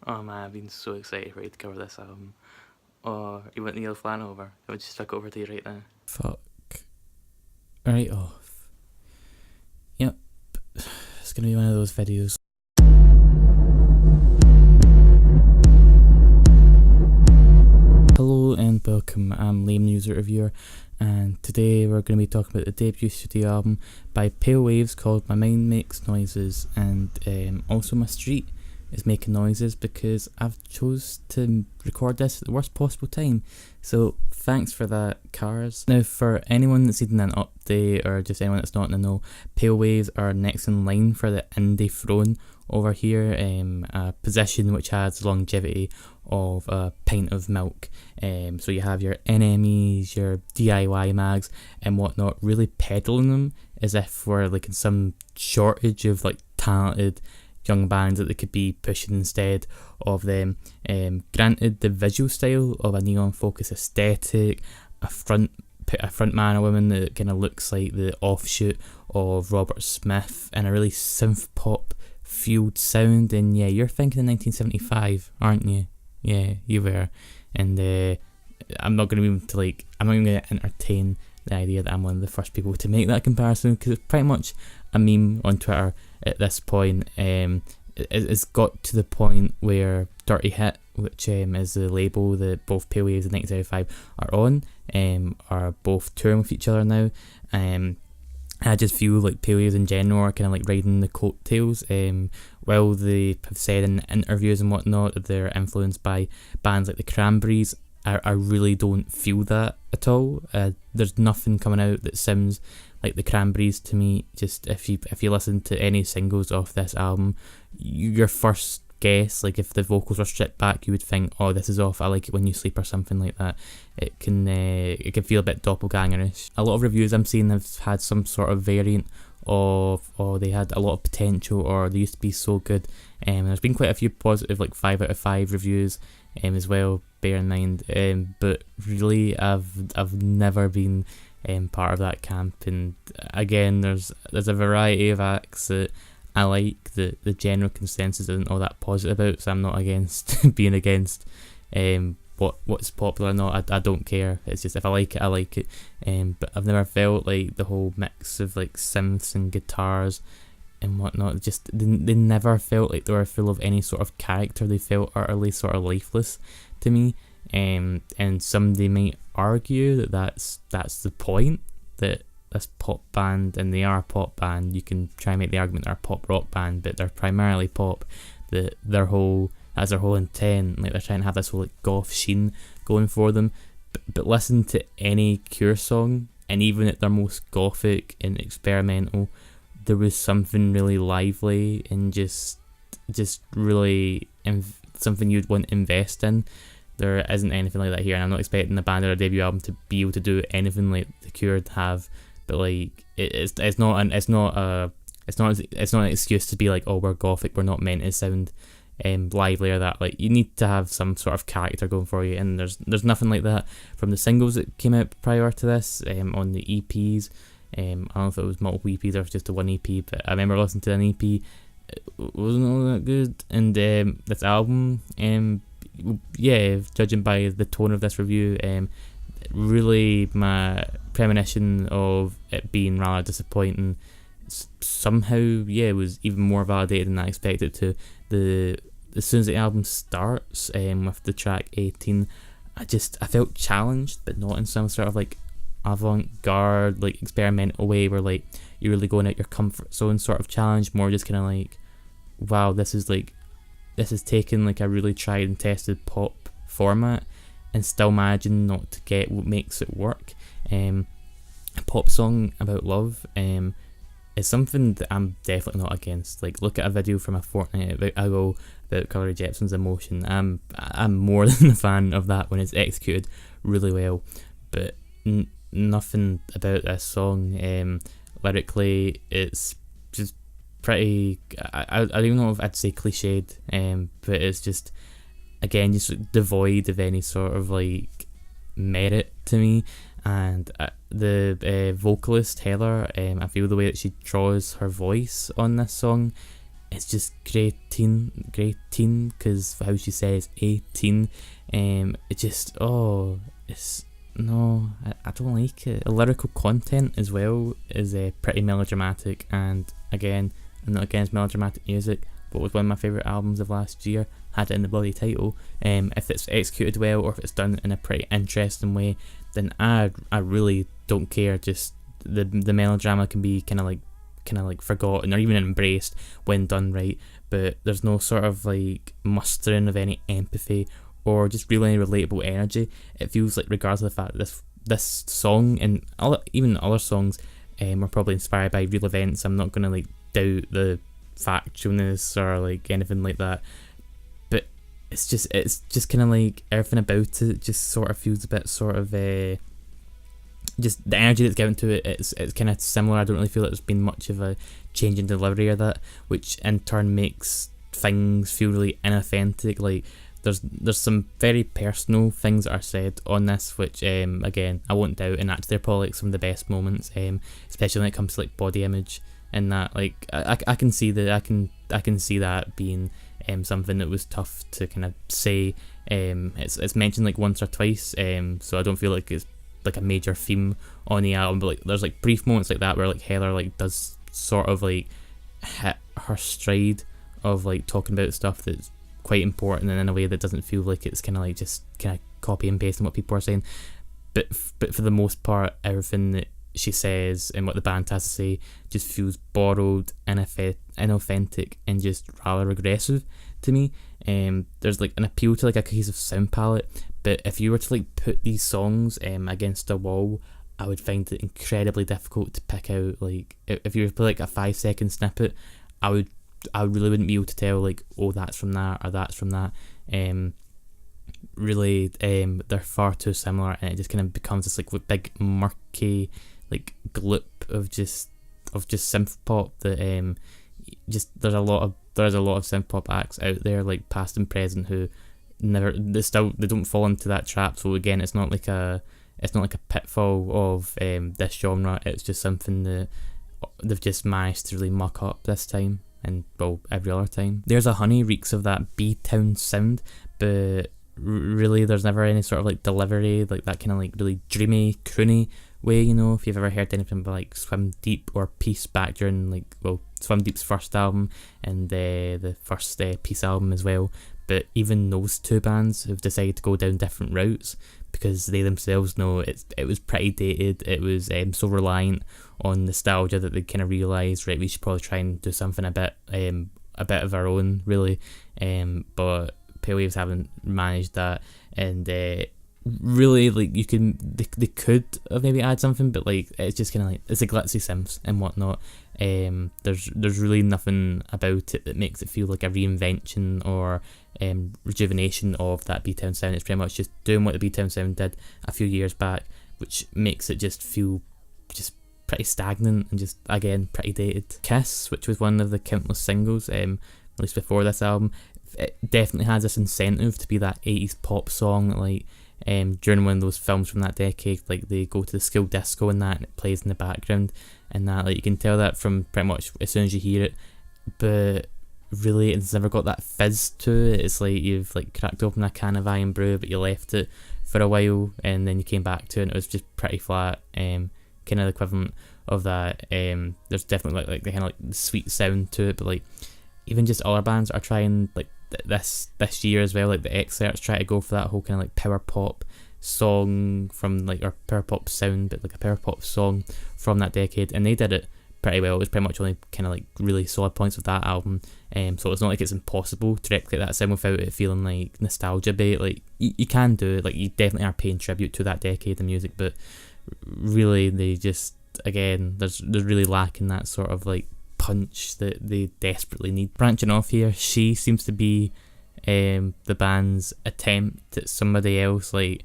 Oh man, I've been so excited for you to cover this album. Oh, you want Neil Flan over? I would just chuck over to you right now. Fuck. Right off. Yep. It's gonna be one of those videos. Hello and welcome, I'm Liam, User Reviewer, and today we're going to be talking about the debut studio album by Pale Waves called My Mind Makes Noises, and also my street is making noises because I've chose to record this at the worst possible time. So thanks for that, cars. Now for anyone that's needing an update or just anyone that's not in the know, Pale Waves are next in line for the indie throne over here, a position which has longevity of a pint of milk. So you have your NMEs, your DIY mags and whatnot, really peddling them as if we're like in some shortage of like talented young bands that they could be pushing instead of them. Granted, the visual style of a neon focus aesthetic, a front man, a woman that kind of looks like the offshoot of Robert Smith, and a really synth pop fueled sound, and yeah, you're thinking of 1975, aren't you? Yeah, you were. And I'm not even going to entertain the idea that I'm one of the first people to make that comparison, because it's pretty much a meme on Twitter at this point. It's got to the point where Dirty Hit, which is the label that both Pale Waves and 1975 are on, are both touring with each other now. I just feel like Pale Waves in general are kind of like riding the coattails. While they have said in interviews and whatnot that they're influenced by bands like the Cranberries, I really don't feel that at all. There's nothing coming out that sounds like the Cranberries to me. Just if you listen to any singles off this album, your first guess, like if the vocals were stripped back, you would think, oh, this is off I Like It When You Sleep or something like that. It can feel a bit doppelgangerish. A lot of reviews I'm seeing have had some sort of variant of, or they had a lot of potential, or they used to be so good. There's been quite a few positive, like 5 out of 5 reviews as well, bear in mind. But really, I've never been part of that camp. And again, there's a variety of acts that I like. The general consensus isn't all that positive about, so I'm not against being against what's popular or not. I don't care. It's just if I like it, I like it. But I've never felt like the whole mix of like synths and guitars and whatnot, just they never felt like they were full of any sort of character. They felt utterly sort of lifeless to me. And somebody might argue that that's the point, that this pop band, and they are a pop band, you can try and make the argument they're a pop rock band, but they're primarily pop. That's their whole intent. Like they're trying to have this whole like goth sheen going for them. But listen to any Cure song, and even at their most gothic and experimental, there was something really lively and just really something you'd want to invest in. There isn't anything like that here, and I'm not expecting the band or a debut album to be able to do anything like the Cure have. But like it's not an excuse to be like, oh, we're gothic, we're not meant to sound lively or that. Like, you need to have some sort of character going for you, and there's nothing like that from the singles that came out prior to this. On the EPs, I don't know if it was multiple EPs or just a one EP, but I remember listening to an EP, it wasn't all that good. And this album, yeah, judging by the tone of this review, really my premonition of it being rather disappointing somehow, yeah, was even more validated than I expected to. As soon as the album starts, with the track 18, I felt challenged, but not in some sort of like avant-garde, like experimental way where like you're really going out your comfort zone sort of challenge. More just kind of like, wow, this is taken like a really tried and tested pop format and still managing not to get what makes it work. A pop song about love is something that I'm definitely not against. Like, look at a video from a fortnight ago about Carly Rae Jepsen's Emotion. I'm more than a fan of that when it's executed really well. But nothing about this song. Lyrically, it's just pretty. I don't even know if I'd say cliched. But it's just, again, just devoid of any sort of like merit to me. And the vocalist Heather, I feel the way that she draws her voice on this song it's just great teen, because how she says 18. It just, it's, no, I don't like it. The lyrical content as well is pretty melodramatic, and again, I'm not against melodramatic music, but was one of my favourite albums of last year, had it in the bloody title. If it's executed well, or if it's done in a pretty interesting way, then I really don't care. Just the melodrama can be kind of like forgotten or even embraced when done right, but there's no sort of like mustering of any empathy or just really relatable energy. It feels like, regardless of the fact that this song and even other songs are probably inspired by real events, I'm not gonna like doubt the factualness or like anything like that, but it's just kind of like everything about it just sort of feels a bit sort of just the energy that's given to it, it's kind of similar. I don't really feel like there's been much of a change in delivery or that, which in turn makes things feel really inauthentic. Like there's some very personal things that are said on this, which again I won't doubt, and actually they're probably like some of the best moments, especially when it comes to like body image and that. Like I can see that I can see that being something that was tough to kind of say. It's mentioned like once or twice, so I don't feel like it's like a major theme on the album, but like there's like brief moments like that where like Heather like does sort of like hit her stride of like talking about stuff that's quite important, and in a way that doesn't feel like it's kind of like just kind of copy and paste on what people are saying, but for the most part everything that she says and what the band has to say just feels borrowed, inauthentic, and just rather regressive to me. There's like an appeal to like a cohesive sound palette, but if you were to like put these songs against a wall, I would find it incredibly difficult to pick out. Like if you were to put like a 5-second snippet, I really wouldn't be able to tell like, oh, that's from that or that's from that. Really, they're far too similar, and it just kind of becomes this like big murky like gloop of just synth pop that just there's a lot of synth pop acts out there, like past and present, who they don't fall into that trap. So again, it's not like a pitfall of this genre. It's just something that they've just managed to really muck up this time, and well, every other time. There's a Honey reeks of that B-Town sound, but really there's never any sort of like delivery, like that kind of like really dreamy, croony way, you know. If you've ever heard anything by like Swim Deep or Peace back during like, well, Swim Deep's first album and the first Peace album as well, but even those two bands have decided to go down different routes because they themselves know it was pretty dated. It was so reliant on nostalgia that they kind of realised, right, we should probably try and do something a bit of our own, really. But Pale Waves haven't managed that, and really, like, they could have maybe add something, but like it's just kind of like, it's a glitzy synths and whatnot. There's really nothing about it that makes it feel like a reinvention or rejuvenation of that B-Town sound. It's pretty much just doing what the B-Town sound did a few years back, which makes it just feel just pretty stagnant and just, again, pretty dated. Kiss, which was one of the countless singles released before this album, it definitely has this incentive to be that 80s pop song that, like, during one of those films from that decade, like they go to the school disco and that, and it plays in the background and that, like you can tell that from pretty much as soon as you hear it, but really it's never got that fizz to it. It's like you've like cracked open a can of Iron Brew, but you left it for a while and then you came back to it and it was just pretty flat, kind of the equivalent of that. There's definitely like the kind of like sweet sound to it, but like even just other bands are trying, like this year as well, like the Excerpts try to go for that whole kind of like power pop song from like, or power pop sound, but like a power pop song from that decade, and they did it pretty well. It was pretty much only kind of like really solid points of that album, so it's not like it's impossible to replicate that sound without it feeling like nostalgia bait. Like you can do it, like you definitely are paying tribute to that decade of music, but really they just, again, there's really lacking that sort of like punch that they desperately need. Branching off here, She seems to be the band's attempt at somebody else. Like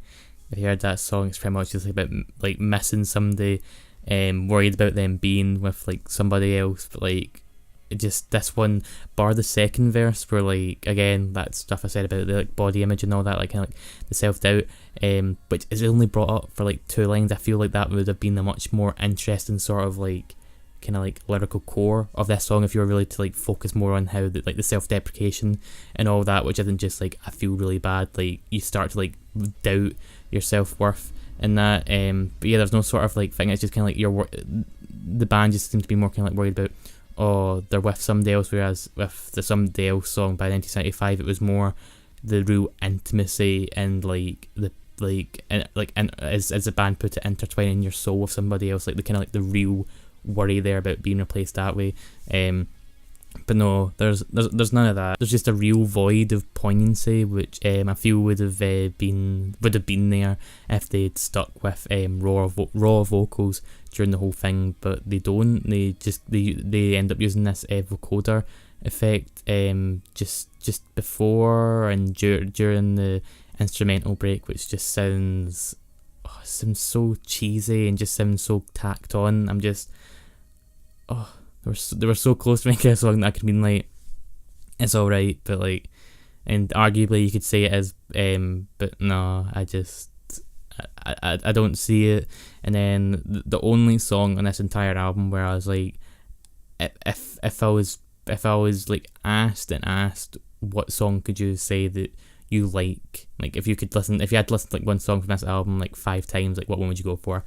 if you heard that song, it's pretty much just about like missing somebody, worried about them being with like somebody else, but like it just, this one, bar the second verse where like, again, that stuff I said about the like body image and all that, like kind of like the self-doubt, which is only brought up for like 2 lines. I feel like that would have been a much more interesting sort of like kind of like lyrical core of this song if you were really to like focus more on how the, like the self-deprecation and all that, which isn't just like I feel really bad, like you start to like doubt your self-worth in that. But yeah, there's no sort of like thing. It's just kind of like the band just seems to be more kind of like worried about, oh, they're with somebody else, whereas with the Somebody Else song by 1975 it was more the real intimacy and like the and as the band put it, intertwining your soul with somebody else, like the kind of like the real worry there about being replaced that way. But no, there's none of that. There's just a real void of poignancy, which I feel would have been there if they'd stuck with raw vocals during the whole thing. But they don't. They end up using this vocoder effect just before and during the instrumental break, which just sounds so cheesy and just sounds so tacked on. I'm just they were so close to making a song that I could have been like, it's alright, but like, and arguably you could say it is, but no, I don't see it. And then the only song on this entire album where I was like, if I was like asked what song could you say that you like if you had to listen to like one song from this album like 5 times, like what one would you go for?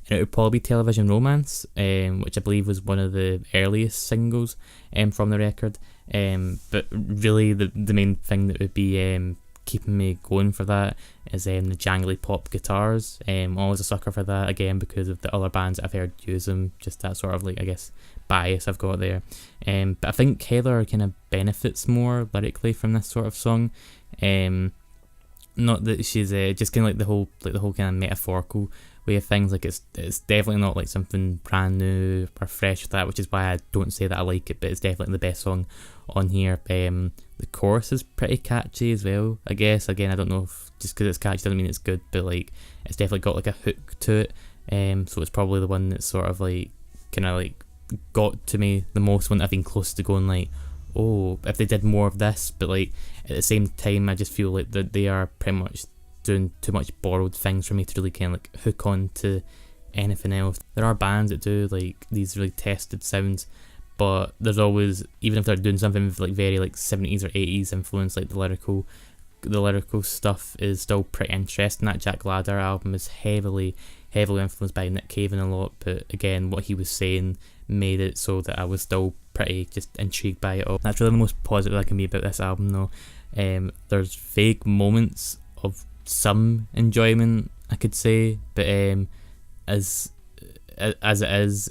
And it would probably be Television Romance, which I believe was one of the earliest singles from the record. But really the main thing that would be keeping me going for that is the jangly pop guitars. Always a sucker for that, again because of the other bands that I've heard use them, just that sort of like, I guess, bias I've got there. But I think Heather kind of benefits more lyrically from this sort of song. Not that she's just kind of like the whole kind of metaphorical way of things, like it's definitely not like something brand new or fresh with that, which is why I don't say that I like it, but it's definitely the best song on here. The chorus is pretty catchy as well, I guess. Again, I don't know if just because it's catchy doesn't mean it's good, but like it's definitely got like a hook to it. So it's probably the one that's sort of like kind of like got to me the most, when I've been close to going like, oh, if they did more of this. But like at the same time I just feel like that they are pretty much doing too much borrowed things for me to really kind of like hook on to anything else. There are bands that do like these really tested sounds, but there's always, even if they're doing something with like very like 70s or 80s influence, like the lyrical stuff is still pretty interesting. That Jack Ladder album is heavily influenced by Nick Cave a lot, but again what he was saying made it so that I was still pretty just intrigued by it all. That's really the most positive I can be about this album though. There's vague moments of some enjoyment, I could say, but as it is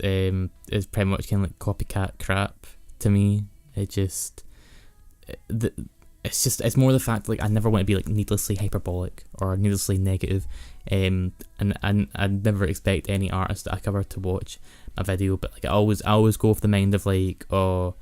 pretty much kind of like copycat crap to me. It's more the fact like I never want to be like needlessly hyperbolic or needlessly negative, and I'd never expect any artist that I cover to watch a video, but like I always go with the mind of like, oh,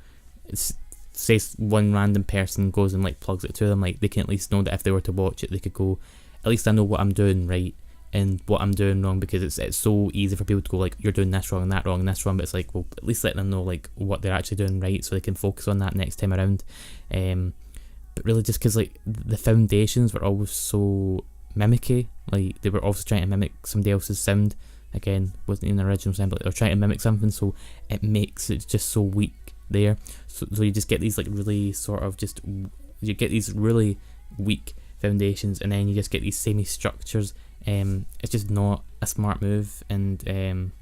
say one random person goes and like plugs it to them, like they can at least know that if they were to watch it they could go, at least I know what I'm doing right and what I'm doing wrong, because it's so easy for people to go like, you're doing this wrong and that wrong and this wrong, but it's like, well, at least let them know like what they're actually doing right so they can focus on that next time around. But really just because like the foundations were always so mimicky, like they were also trying to mimic somebody else's sound. Again, wasn't even the original sound, but they were trying to mimic something, so it makes it just so weak there. So you just get these like really sort of just, you get these really weak foundations, and then you just get these samey structures. It's just not a smart move. And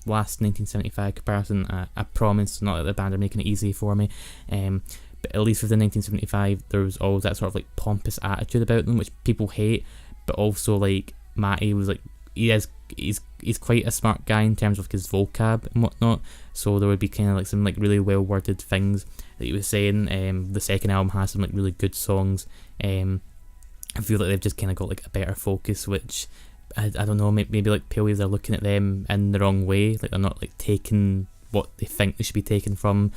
last 1975 comparison, I promise not that the band are making it easy for me, but at least with the 1975 there was always that sort of like pompous attitude about them which people hate, but also like Matty was like, he's quite a smart guy in terms of his vocab and whatnot, so there would be kind of like some like really well worded things that he was saying. The second album has some like really good songs. I feel like they've just kind of got like a better focus, which I don't know, maybe like Pale Waves are looking at them in the wrong way, like they're not like taking what they think they should be taken from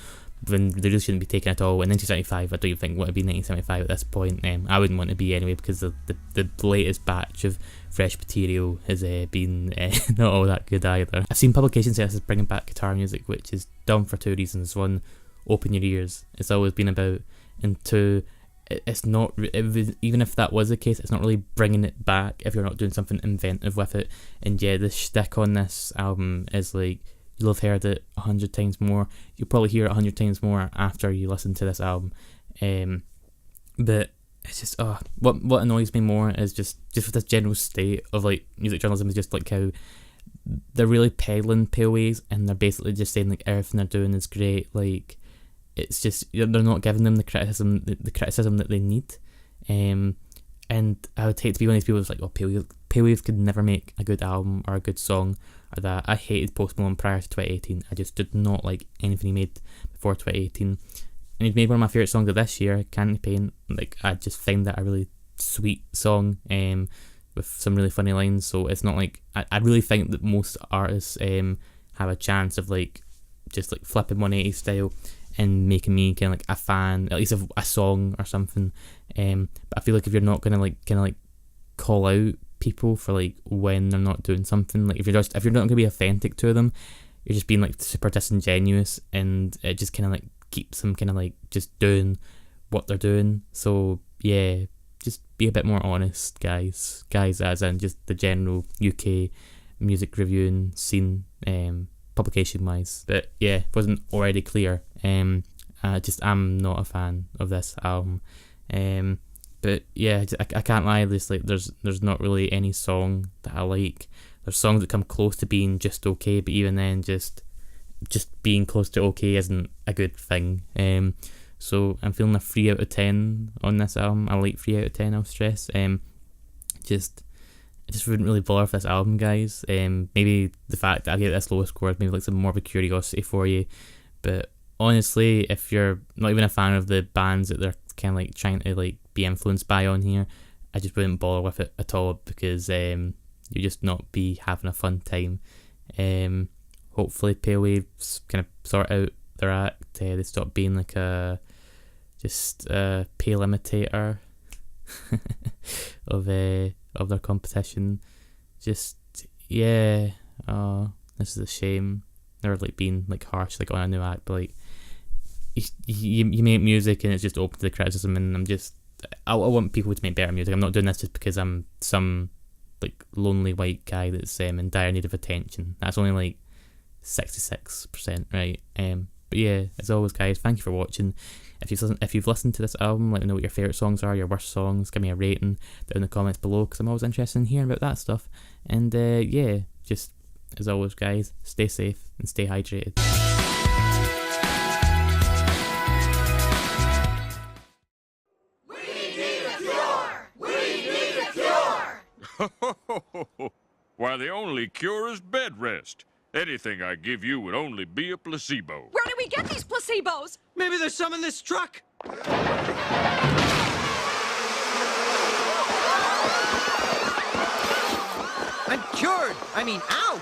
when they really shouldn't be taken at all. In 1975 I don't even think want to be 1975 at this point. I wouldn't want to be anyway, because the latest batch of fresh material has been not all that good either. I've seen publications say this is bringing back guitar music, which is dumb for 2 reasons. One, open your ears, it's always been about, and two, it's not, even if that was the case, it's not really bringing it back if you're not doing something inventive with it. And yeah, the shtick on this album is like, you'll have heard it 100 times more. You'll probably hear it 100 times more after you listen to this album. But it's just what annoys me more is just with this general state of like music journalism is just like how they're really peddling Pale Waves, and they're basically just saying like everything they're doing is great. Like it's just they're not giving them the criticism that they need. And I would hate to be one of these people who's like, oh, Pale Waves could never make a good album or a good song or that. I hated Post Malone prior to 2018. I just did not like anything he made before 2018. And he's made one of my favourite songs of this year, Candy Paint. Like, I just find that a really sweet song with some really funny lines. So it's not like, I really think that most artists have a chance of like just like flipping 180 style and making me kind of like a fan, at least of a song or something. But I feel like if you're not gonna like kind of like call out people for like when they're not doing something, like if you're not gonna be authentic to them, you're just being like super disingenuous, and it just kind of like keeps them kind of like just doing what they're doing. So yeah, just be a bit more honest, guys, as in just the general UK music reviewing scene, publication wise. But yeah, if it wasn't already clear, I'm not a fan of this album. But yeah, I can't lie, there's not really any song that I like. There's songs that come close to being just okay, but even then just being close to okay isn't a good thing. So I'm feeling a 3 out of 10 on this album. I like 3 out of 10, I'll stress. I just wouldn't really bother with this album, guys. Maybe the fact that I get this low score is maybe like some morbid curiosity for you. But honestly, if you're not even a fan of the bands that they're kind of like trying to like be influenced by on here, I just wouldn't bother with it at all, because you just not be having a fun time. Hopefully Pale Waves kind of sort out their act. They stop being like a pale imitator of their competition. Just yeah, this is a shame. They're like being like harsh like on a new act, but like you make music and it's just open to the criticism, and I want people to make better music. I'm not doing this just because I'm some like lonely white guy that's in dire need of attention. That's only like 66%, right? But yeah, as always, guys, thank you for watching. If you've listened to this album, let me know what your favourite songs are, your worst songs. Give me a rating down in the comments below, because I'm always interested in hearing about that stuff. And yeah, just as always, guys, stay safe and stay hydrated. Why, the only cure is bed rest. Anything I give you would only be a placebo. Where did we get these placebos? Maybe there's some in this truck. I'm cured. I mean, ouch.